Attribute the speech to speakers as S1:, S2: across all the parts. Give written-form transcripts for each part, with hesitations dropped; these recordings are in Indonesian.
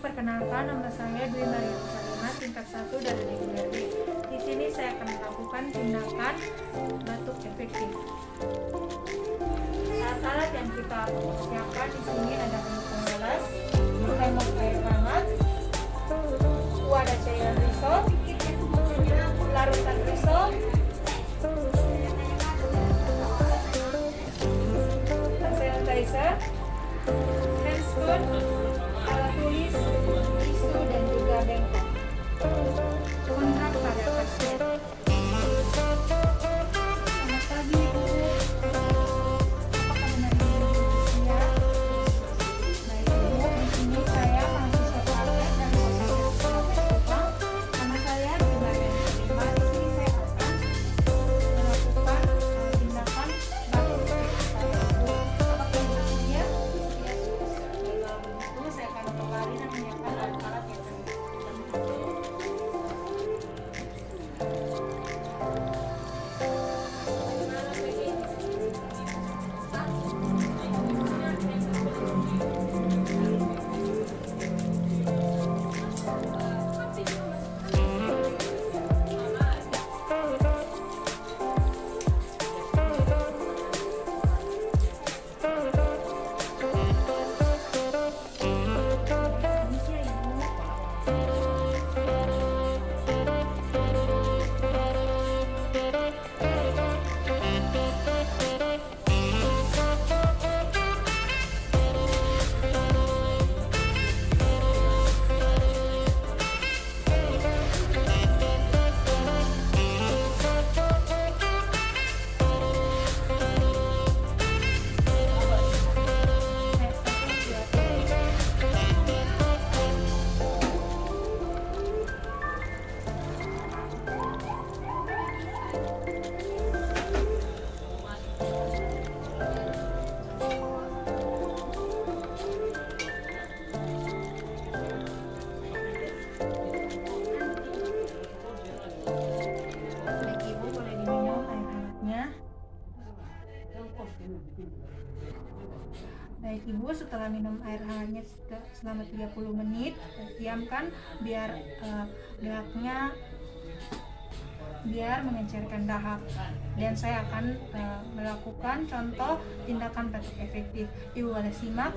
S1: perkenalkan, nama saya Dwi Maria Salima, tingkat 1 dari reguler B. Di sini saya akan melakukan tindakan batuk efektif. Alat-alat yang kita siapkan di sini ada pendukung gelas, sendok air hangat, wadah cairan risol, larutan risol, sanitizer, handphone, alat tulis, tisu, dan juga bengkok. Kontrak pada pasien. Selamat pagi, Bu. Apakah benar Ibu berusia? Baik, Ibu. Di sini saya mahasiswa praktek dan profesor. Nama saya Dwi Maria Salima. Di sini saya akan melakukan tindakan batuk efektif pada Ibu. Apakah Ibu bersedia? Kalau begitu, saya akan kembali dan menyiapkan alat-alat yang akan digunakan. Baik, Ibu, boleh diminum air hangatnya. Baik, Ibu, setelah minum air hangatnya selama 30 menit, diamkan biar dahaknya mengencerkan dahak. Dan saya akan melakukan contoh tindakan batuk efektif. Ibu boleh simak.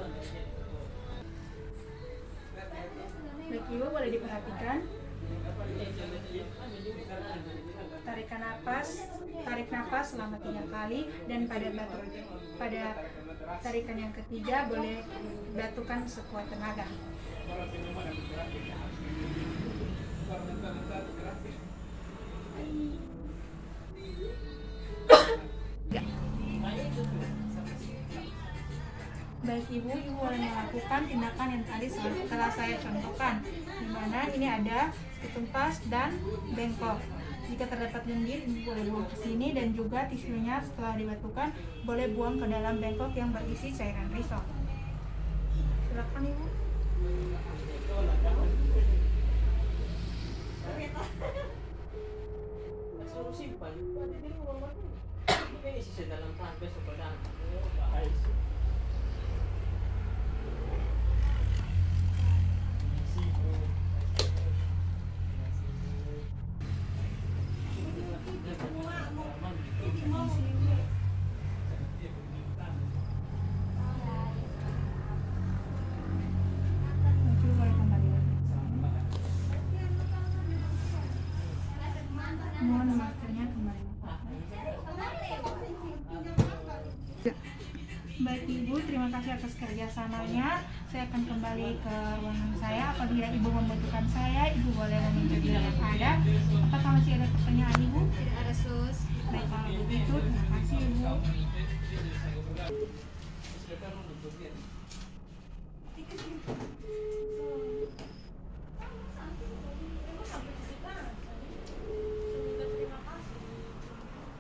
S1: Baik, Ibu, boleh diperhatikan. Tarik nafas selama 3 kali, dan pada tarikan yang ketiga boleh batukan sekuat tenaga. Baik, Ibu boleh melakukan tindakan yang tadi setelah saya contohkan, di mana ini ada ketumpas dan bengkok. Jika terdapat lendir, Ibu boleh buang ke sini, dan juga tisunya setelah dibatukan boleh buang ke dalam bengkok yang berisi cairan risol. Silakan, Ibu. Mohon maskernya kembali. Baik, Ibu, terima kasih atas kerjasamanya. Saya akan kembali ke ruangan saya. Apabila Ibu membutuhkan saya, Ibu boleh meminta bila yang ada. Apakah masih ada pertanyaan, Ibu?
S2: Tidak ada, Sus.
S1: Baik, kalau begitu, terima kasih, Ibu.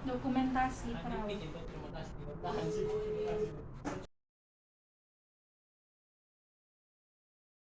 S1: Dokumentasi perawat.